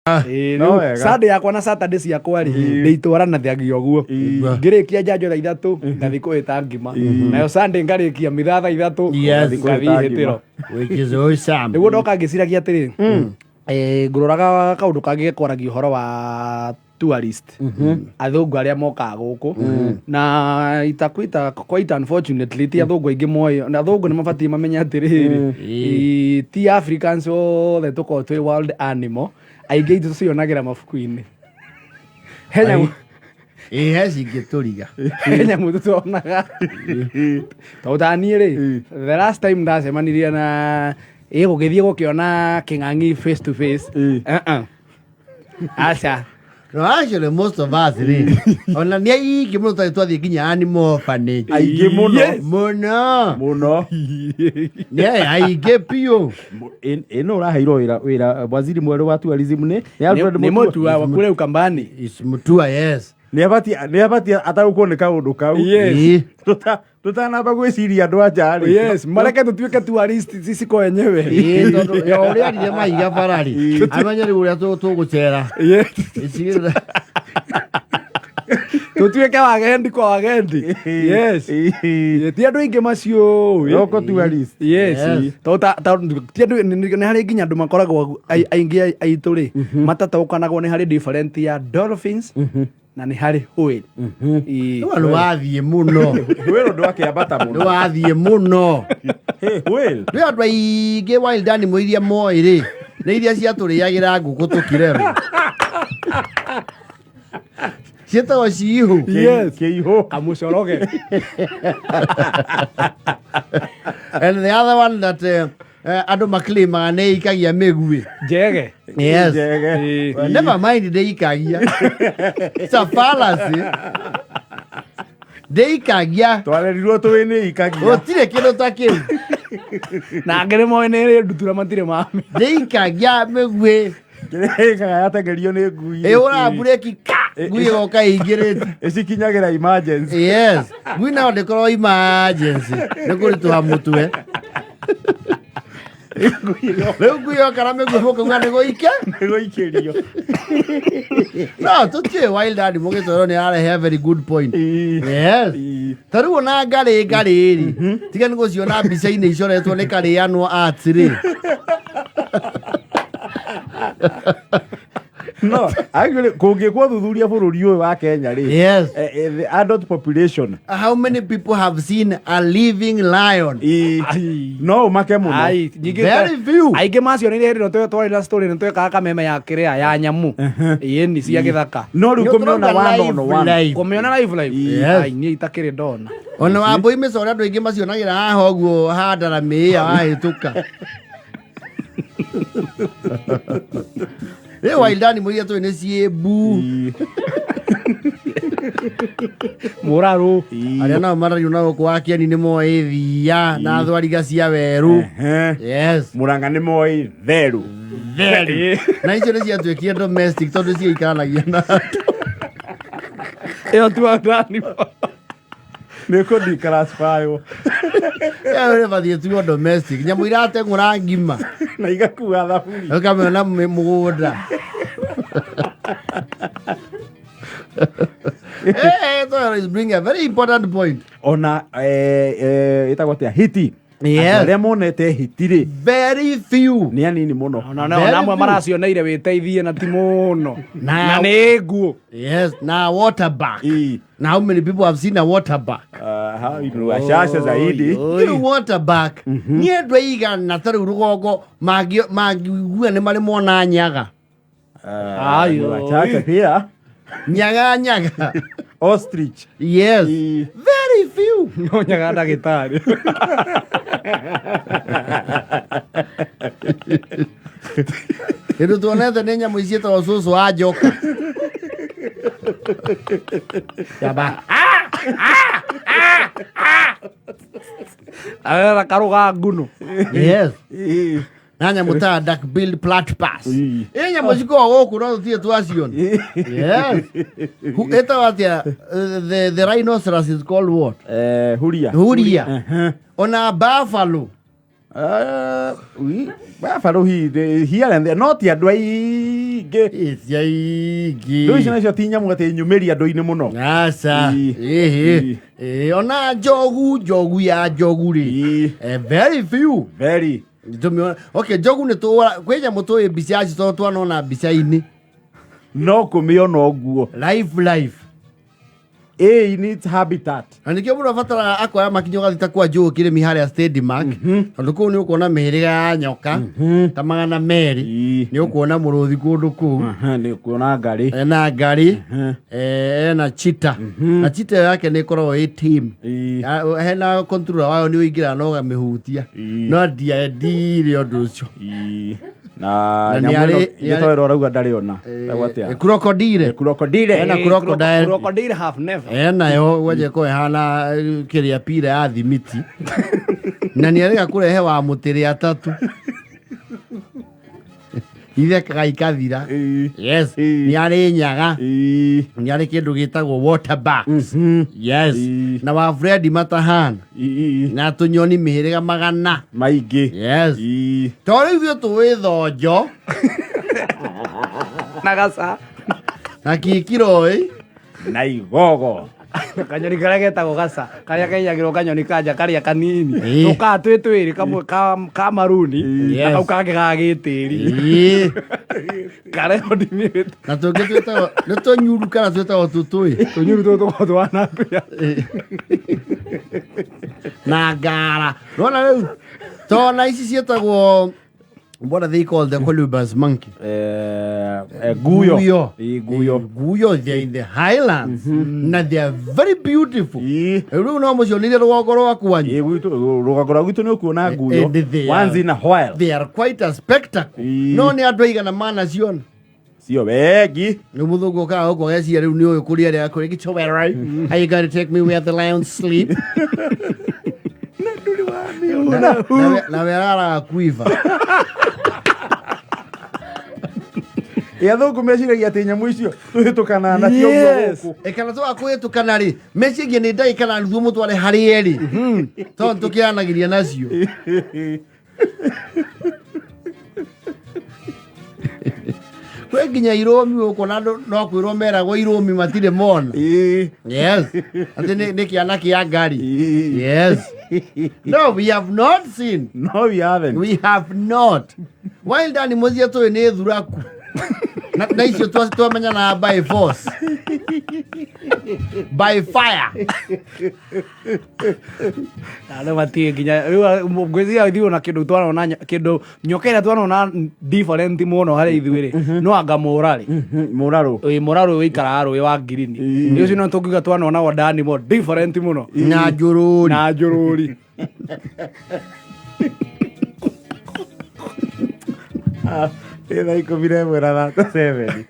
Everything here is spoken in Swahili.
Sunday yakwa na Saturday ciakwa rĩ ndĩitwarana thiagia ũguo ngĩrĩkia njanjo thaa 3 ngathiĩ kũhĩta ngima nayo Sunday ngarĩkia mithaa thaa 3 ngathiĩ hĩtĩro nĩguo ndoka ngĩciragia atĩrĩ ngũroraga kaũndũ kangĩ kwaragio ũhoro wa tourist athũngũ arĩa mokaga gũkũ na itakwita quite unfortunately ti athũngũ aingĩ moyo na athũngũ nĩ mabatiĩ mamenye atĩrĩ ti Africans othe tũkorwo twĩ wild animal aingĩ itũ cionagĩra mabuku-inĩ heci ingĩtũriga nyamũ tũtonaga tondaniĩ rĩ the last time ndacemanirie na gũgĩthiĩ gũkĩona kĩng'ang'i face to face aca no actually most of us ona nĩ aingĩ mũno twathiĩ nginya animal orphanage aingĩ mũno nĩ aingĩ piũ ĩno ũraheirwo wĩra waziri mwerũ wa tourism nĩ mũtua wa kũrĩa Ukambani mũtua yes nĩ abatie atagũkwo nĩ kaũndũ kau tũtanamba gwĩciria andũ anja rĩ mareke tũtuĩke tourist sisi wenyewe ũrĩa arire mahiga barari amenye rĩu ũrĩa tũgũcera tũtuĩke wagendi kwa wagendi ti andũ aingĩ macio ti andũ nĩ harĩ nginya andũ makoragwo aingĩ aitũ rĩ matataũkanagwo nĩ harĩ different ya dolphins na nĩ harĩ whale nĩ wathiĩ mũno whale ndwakĩambata mũno nĩ wathiĩ mũno whale nĩ andũ aingĩ wild animal iria moĩ rĩ nĩ iria ciatũrĩagĩra ngũkũ tũkirerwo ciĩtagwo ciihu kĩihu kamũcoroge and the other one that andũ maklimaga nĩ ikagia mĩguĩ njege yes never mind ndeikagia fallacy ndeikagia twarerirwo tũĩ nĩ ikagia gũtirĩ kĩndũ ta kĩu na ngĩrĩ moĩ nĩ ndutura matirĩ mami ndeikagia mĩguĩ kĩrĩkaga yatengerio nĩ ngui ũraburĩki ngui ĩgoka ĩingĩrĩte ĩcikinyagĩra emergency yes ngui nayo ndĩkorwo emergency nĩ kũritũha mũtwe rĩu ngui yokara mĩguĩ mũkauga nĩ gũikĩrio no tũtiĩ wild animal gĩtoro nĩ ararehe very good point yes ta rĩu ona ngarĩ rĩ tiga nĩ gũciona mbica-inĩ icoretwo nĩ karĩanwo arts rĩ no actually kũngĩkwo thuthuria bũrũri ũyũ wa Kenya rĩ yes the adult population how many people have seen a living lion no make mũno very few aingĩ macionire hĩndĩ ĩno twarĩ na story nĩ twekaga kameme ya kĩrĩa ya nyamũ ĩni cia gĩthaka no rĩu kũmĩona live niĩ itakĩrĩ ndona ona wambũi mĩcore andũ aingĩ macionagĩra haha ũguo handara mĩĩa wahĩtũka rĩu wild animal iria tũĩ nĩ ciĩmbu mũrarũ arĩa nao marario na gũkũ wa Kieni nĩ moĩ thia na thwariga cia werũ yes Mũrang'a nĩ moĩ therũ na icio nĩ ciatuĩkire domestic tondũ ciaikaranagia na ĩyo tu andani nĩ kũdeclassifywo ĩyo bathiĩ tuo domestic nyamũ irateng'ũra ngima na igakua thaburi ũkamĩona mũgũnda is bring a very important point ona ĩtagwo atĩa hiti arĩa monete hiti rĩ very few nĩ anini mũno na amwe maracioneire wĩteithie na ti mũno na nĩ nguo yes na waterback na how many people have seen a waterback ashasha zaidi waterback nĩ andũ aigana ta rĩu rũgongo mangĩigua nĩ marĩ mona nyaga wachache pia nyaga ostrich yes very few no nyaga ndagĩtarĩ Ĩndũ tuonete nĩ nyamũ iciĩtagwo cũcũ wa njoka arera karũga ngũnũ yes na nyamũ ta duck billed platypus nyamũ cikoragwo gũkũ no tũtirĩ twaciona yes ĩtagwo atĩa the rhinoceros is called what huria ona buffalo Babarohi here and there not andå aingä ndå icio nacio ti nyamå atä nyumä andå-inä må no aca ona njogu ya njogu rĩ very few okay njogu nĩ kwĩ nyamũ tũĩ mbica yacio tondũ twanona mbica-inĩ no kå mä ona å guo life it needs habitat. Na nikio mũndũ abataraga akoya makinya ũgathita kwa Njogu kĩrĩmi harĩa Stady Mark tondũ kũu nĩ ũkuona mĩhĩrĩga ya nyoka ta 200 nĩ ũkuona mũrũthi kũndũ kũu nĩ ũkuona ngarĩ ena ngarĩ ena cheetah na cheetah yake nĩ ĩkoragwo ĩ team hena controller wayo nĩ ũingĩra na ũgamĩhutia no ndiendire ũndũ ũcio na nyamũ ĩno rauga ndarĩ ona crocodile ena crocodile half never enayo weje ko hana kĩrĩa pira ya thimiti na nĩ arega kũrehe wa mũtĩrĩ atatu ithekaga ikathira yes nĩ arĩ nyaga nĩ arĩ kĩndũ gĩtagwo water bugs yes na wa Fred matahana na tũnyoni mĩhĩrĩga 100 maingĩ yes tondũ ithuĩ tũĩ thonjo na gaca na kikiroi na igogo kanyoni karĩa getagwo gaca karĩa kenyagĩrwo kanyoni kanja karĩa kanini tũkaa twĩrĩ kamwe ka maruni na kau kangĩ ga gĩtĩri kareho ndimĩte na tũngĩ twĩtagwo nĩ tũnyuru kana twĩtagwo tũtũĩ tũnyuru tũtũ tũkoragwo tũhana mbĩa na ngara rona rĩu tona ici ciĩtagwo what are they called the colubus monkey guyo they're in the highlands na they are very beautiful rĩu no mũcionire rũgongo rwaku wanyu rũgongo rwa gwitũ nĩ ũkuona guyo once in a while they are quite a spectacle no nĩ andũ aigana manaciona sio wengi nĩ mũthũngũ ũkaga gũkũ ageciria rĩu nĩ ũĩ kũrĩa rĩa kũrĩa gĩtowero how you going to take me where the lions sleep na weraraga kuiva athũngũ meciragia atĩ nyamũ icio tũhĩtũkana nacio gũkũ kana tũgakũhĩtũkana rĩ meciria nĩ ndagĩka na nuthu mũtware harĩ erĩ tondũ tũkĩanagĩria nacio kwĩ nginya irũmi gũkũ na andũ no kwĩrwo meragwo irũmi matirĩ mona yes atĩ nĩ kĩana kĩa ngari yes no we have not seen we have not wild animals cia tũĩ nĩ thuraku na icio twamenya na by force by fire na matie nginya ngwĩciria ithuĩ na kĩndũ twanona kĩndũ nyoka ĩrĩa twanona different mũno harĩ ithuĩ rĩ no anga mũrarĩ mũrarũ wĩikaraga rũĩ wa ngirini nĩ ũcio no tũngiuga twanona wandani mo different mũno na njũrũri ĩtha 11 na 7